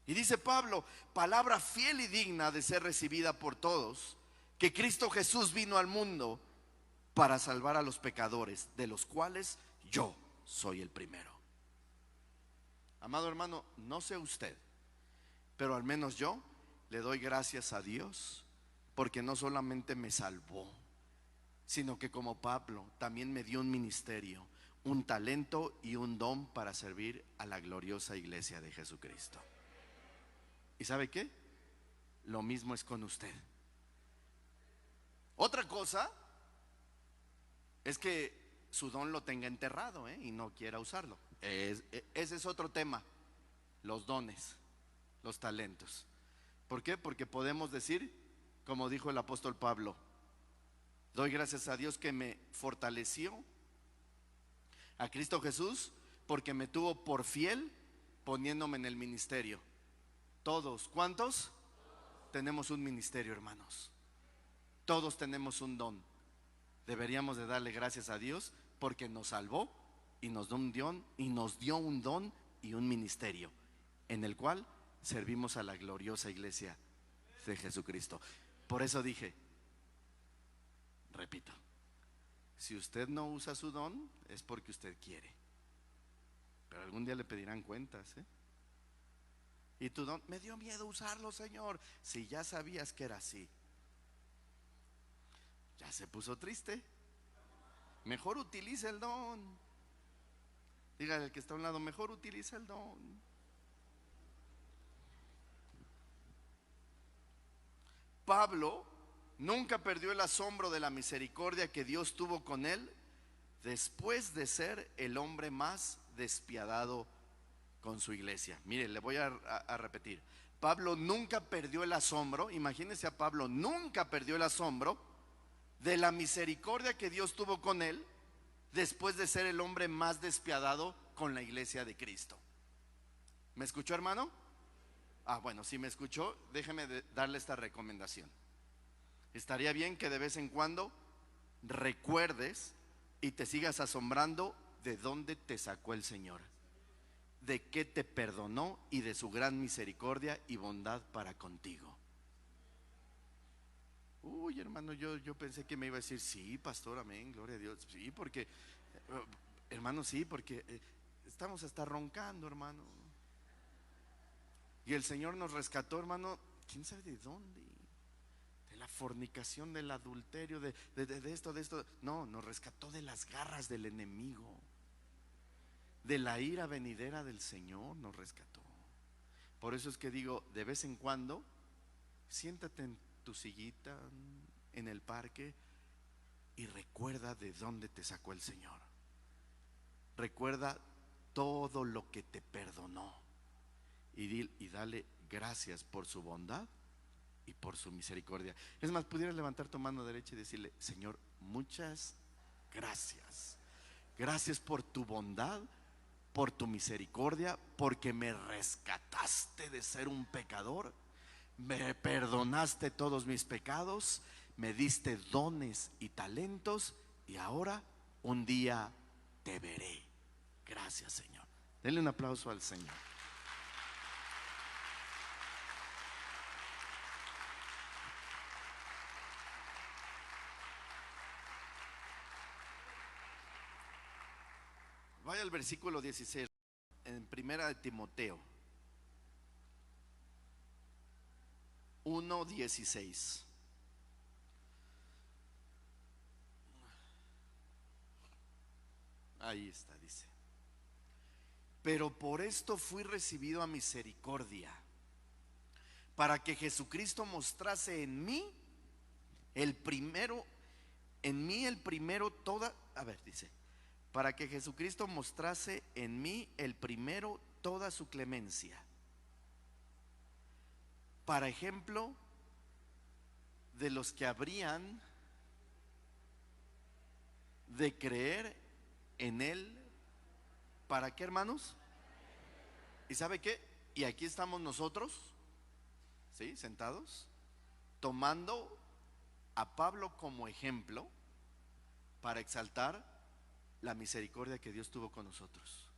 Y dice Pablo, palabra fiel y digna de ser recibida por todos, que Cristo Jesús vino al mundo para salvar a los pecadores, de los cuales yo soy el primero. Amado hermano, no sé usted, pero al menos yo le doy gracias a Dios, porque no solamente me salvó, sino que como Pablo también me dio un ministerio, un talento y un don para servir a la gloriosa iglesia de Jesucristo. ¿Y sabe qué? Lo mismo es con usted. Otra cosa es que su don lo tenga enterrado, y no quiera usarlo. Ese es otro tema. Los dones, los talentos. ¿Por qué? Porque podemos decir, como dijo el apóstol Pablo, doy gracias a Dios que me fortaleció, a Cristo Jesús, porque me tuvo por fiel, poniéndome en el ministerio. Todos, ¿cuántos? Tenemos un ministerio, hermanos. Todos tenemos un don. Deberíamos de darle gracias a Dios porque nos salvó y nos dio un don y un ministerio en el cual servimos a la gloriosa iglesia de Jesucristo. Por eso dije, repito, si usted no usa su don es porque usted quiere, pero algún día le pedirán cuentas, Y tu don, me dio miedo usarlo, Señor. Si ya sabías que era así, ya se puso triste. Mejor utiliza el don. Dígale al que está a un lado, mejor utiliza el don. Pablo nunca perdió el asombro de la misericordia que Dios tuvo con él después de ser el hombre más despiadado con su iglesia. Mire, le voy a repetir. Pablo nunca perdió el asombro. Imagínese a Pablo, nunca perdió el asombro de la misericordia que Dios tuvo con él después de ser el hombre más despiadado con la iglesia de Cristo. ¿Me escuchó, hermano? Bueno, si me escuchó, déjeme darle esta recomendación. Estaría bien que de vez en cuando recuerdes y te sigas asombrando de dónde te sacó el Señor, de qué te perdonó y de su gran misericordia y bondad para contigo. Uy, hermano, yo pensé que me iba a decir, sí, pastor, amén, gloria a Dios. Sí, porque, hermano, sí, porque estamos hasta roncando, hermano. Y el Señor nos rescató, hermano, quién sabe de dónde, de la fornicación, del adulterio, de esto. No, nos rescató de las garras del enemigo. De la ira venidera del Señor nos rescató. Por eso es que digo, de vez en cuando, siéntate en tu sillita en el parque y recuerda de dónde te sacó el Señor. Recuerda todo lo que te perdonó y dale gracias por su bondad y por su misericordia. Es más, pudieras levantar tu mano derecha y decirle: Señor, muchas gracias. Gracias por tu bondad, por tu misericordia, porque me rescataste de ser un pecador, me perdonaste todos mis pecados, me diste dones y talentos, y ahora un día te veré. Gracias, Señor. Denle un aplauso al Señor. Vaya al versículo 16 en primera de Timoteo 1:16. Ahí está, dice: pero por esto fui recibido a misericordia, para que Jesucristo mostrase en mí el primero toda, dice, para que Jesucristo mostrase en mí el primero toda su clemencia, para ejemplo de los que habrían de creer en Él. ¿Para qué, hermanos? ¿Y sabe qué? Y aquí estamos nosotros, ¿sí? Sentados, tomando a Pablo como ejemplo para exaltar la misericordia que Dios tuvo con nosotros.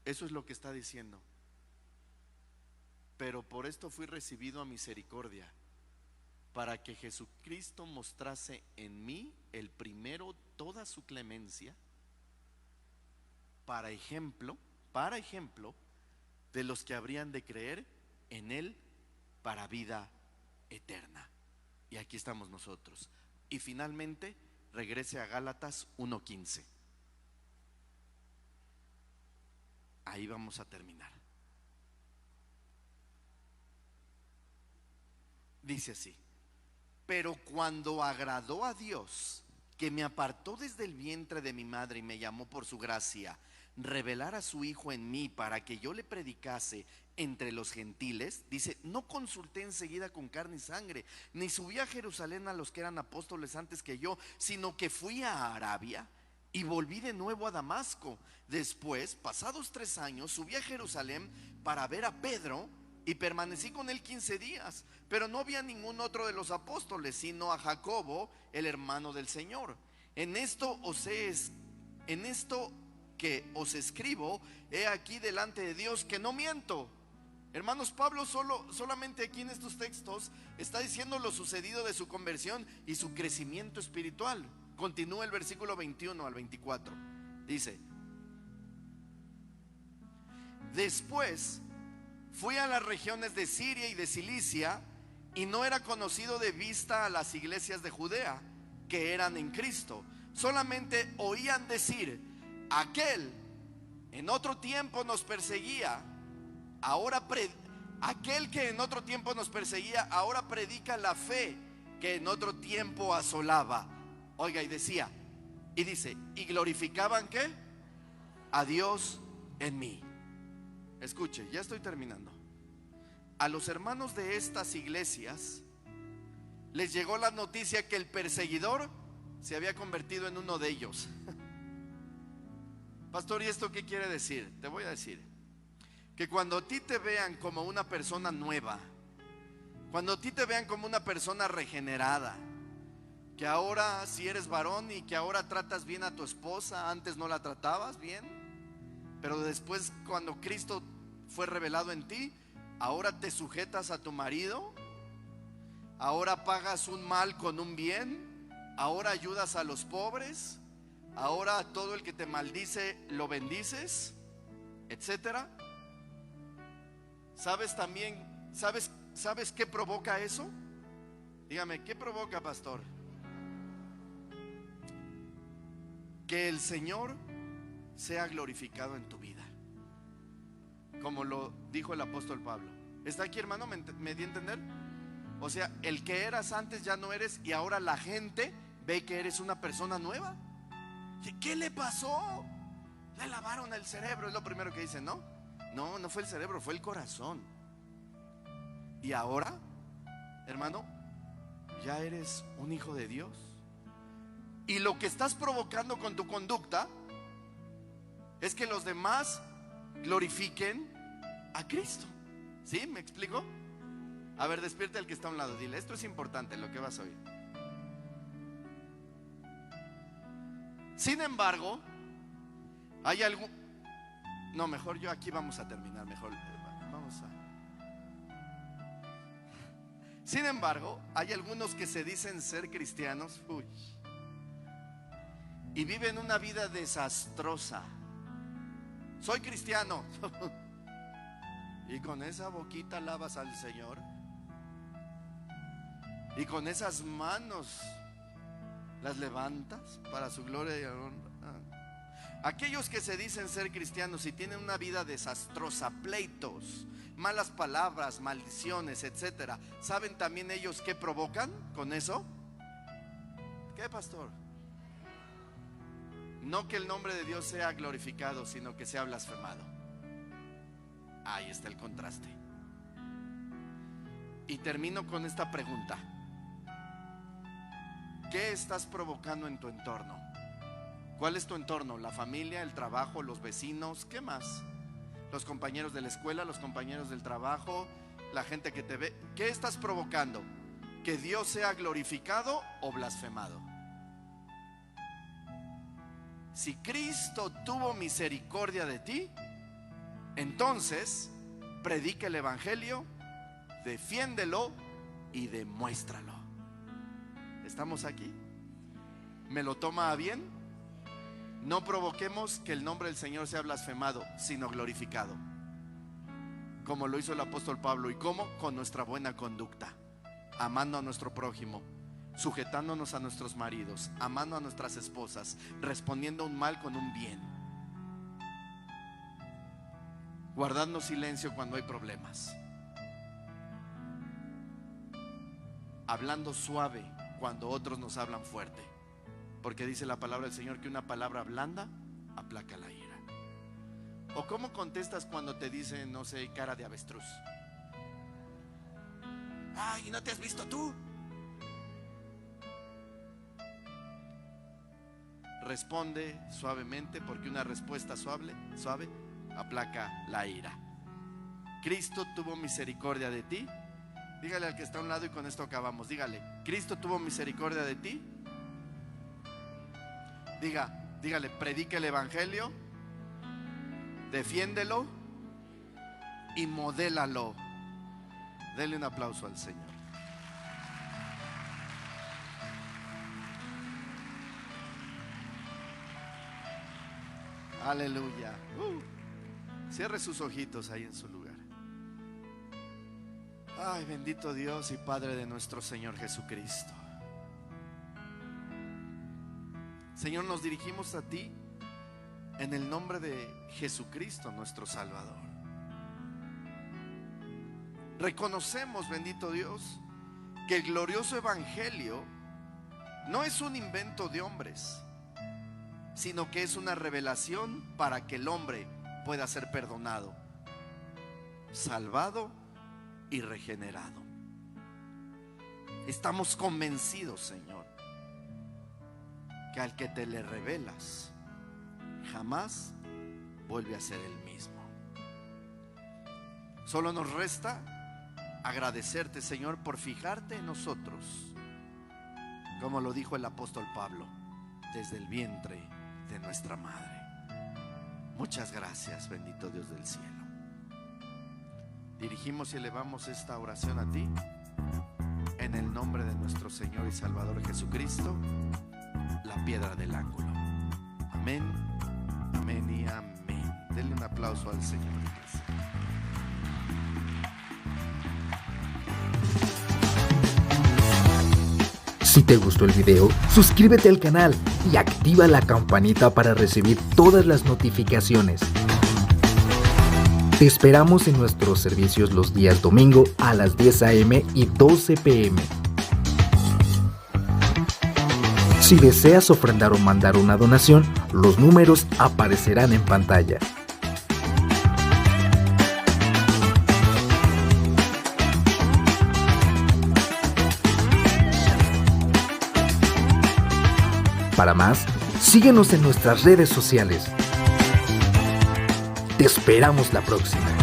Eso es lo que está diciendo. Pero por esto fui recibido a misericordia, para que Jesucristo mostrase en mí el primero toda su clemencia, para ejemplo de los que habrían de creer en Él para vida eterna. Y aquí estamos nosotros. Y finalmente regrese a Gálatas 1:15. Ahí vamos a terminar. Dice así: pero cuando agradó a Dios, que me apartó desde el vientre de mi madre y me llamó por su gracia, revelar a su Hijo en mí para que yo le predicase entre los gentiles, dice, no consulté enseguida con carne y sangre, ni subí a Jerusalén a los que eran apóstoles antes que yo, sino que fui a Arabia y volví de nuevo a Damasco. Después, pasados 3 años, subí a Jerusalén para ver a Pedro y permanecí con él 15 días, pero no vi a ningún otro de los apóstoles, sino a Jacobo, el hermano del Señor. En esto que os escribo, he aquí delante de Dios que no miento. Hermanos, Pablo solamente aquí en estos textos está diciendo lo sucedido de su conversión y su crecimiento espiritual. Continúa el versículo 21 al 24. Dice: después fui a las regiones de Siria y de Cilicia, y no era conocido de vista a las iglesias de Judea que eran en Cristo. Solamente oían decir: aquel en otro tiempo nos perseguía, aquel que en otro tiempo nos perseguía, ahora predica la fe que en otro tiempo asolaba. Oiga, y dice, y glorificaban ¿qué? A Dios en mí. Escuche, ya estoy terminando. A los hermanos de estas iglesias les llegó la noticia que el perseguidor se había convertido en uno de ellos. Pastor, ¿y esto qué quiere decir? Te voy a decir que cuando a ti te vean como una persona nueva, cuando a ti te vean como una persona regenerada, que ahora si eres varón y que ahora tratas bien a tu esposa, antes no la tratabas bien, pero después cuando Cristo fue revelado en ti, ahora te sujetas a tu marido, ahora pagas un mal con un bien, ahora ayudas a los pobres, ahora a todo el que te maldice lo bendices, etcétera. ¿Sabes también, sabes qué provoca eso? Dígame, ¿qué provoca, pastor? Que el Señor sea glorificado en tu vida. Como lo dijo el apóstol Pablo. ¿Está aquí, hermano? ¿Me di a entender? O sea, el que eras antes ya no eres, y ahora la gente ve que eres una persona nueva. ¿Qué le pasó? Le lavaron el cerebro, es lo primero que dicen, ¿no? No, no fue el cerebro, fue el corazón. Y ahora, hermano, ya eres un hijo de Dios. Y lo que estás provocando con tu conducta es que los demás glorifiquen a Cristo. ¿Sí? ¿Me explico? A ver, despierta el que está a un lado, dile, esto es importante lo que vas a oír. Sin embargo, hay algo. No, mejor yo aquí vamos a terminar. Mejor vamos a. Sin embargo, hay algunos que se dicen ser cristianos, y viven una vida desastrosa. Soy cristiano. Y con esa boquita alabas al Señor. Y con esas manos las levantas para su gloria y honra. Aquellos que se dicen ser cristianos y tienen una vida desastrosa, pleitos, malas palabras, maldiciones, etcétera, ¿saben también ellos qué provocan con eso? ¿Qué, pastor? No que el nombre de Dios sea glorificado, sino que sea blasfemado. Ahí está el contraste. Y termino con esta pregunta: ¿qué estás provocando en tu entorno? ¿Cuál es tu entorno? ¿La familia, el trabajo, los vecinos? ¿Qué más? Los compañeros de la escuela, los compañeros del trabajo, la gente que te ve. ¿Qué estás provocando? ¿Que Dios sea glorificado o blasfemado? Si Cristo tuvo misericordia de ti, entonces predica el evangelio, defiéndelo y demuéstralo. ¿Estamos aquí? ¿Me lo toma a bien? No provoquemos que el nombre del Señor sea blasfemado, sino glorificado, como lo hizo el apóstol Pablo. ¿Y cómo? Con nuestra buena conducta, amando a nuestro prójimo, sujetándonos a nuestros maridos, amando a nuestras esposas, respondiendo un mal con un bien, guardando silencio cuando hay problemas, hablando suave cuando otros nos hablan fuerte, porque dice la palabra del Señor que una palabra blanda aplaca la ira. ¿O cómo contestas cuando te dicen, no sé, cara de avestruz? Ay, ¿no te has visto tú? Responde suavemente, porque una respuesta suave aplaca la ira. Cristo tuvo misericordia de ti. Dígale al que está a un lado, y con esto acabamos. Dígale, Cristo tuvo misericordia de ti. Dígale, predica el evangelio, defiéndelo y modélalo. Denle un aplauso al Señor. Aleluya. Cierre sus ojitos ahí en su lugar. Ay, bendito Dios y Padre de nuestro Señor Jesucristo. Señor, nos dirigimos a ti en el nombre de Jesucristo, nuestro Salvador. Reconocemos, bendito Dios, que el glorioso evangelio no es un invento de hombres, sino que es una revelación para que el hombre pueda ser perdonado, salvado y regenerado. Estamos convencidos, Señor, que al que te le revelas jamás vuelve a ser el mismo. Solo nos resta agradecerte, Señor, por fijarte en nosotros, como lo dijo el apóstol Pablo, desde el vientre de nuestra madre. Muchas gracias, bendito Dios del cielo. Dirigimos y elevamos esta oración a ti en el nombre de nuestro Señor y Salvador Jesucristo, la piedra del ángulo. Amén, amén y amén. Denle un aplauso al Señor, iglesia. Si te gustó el video, suscríbete al canal y activa la campanita para recibir todas las notificaciones. Te esperamos en nuestros servicios los días domingo a las 10 a.m. y 12 p.m. Si deseas ofrendar o mandar una donación, los números aparecerán en pantalla. Para más, síguenos en nuestras redes sociales. Te esperamos la próxima.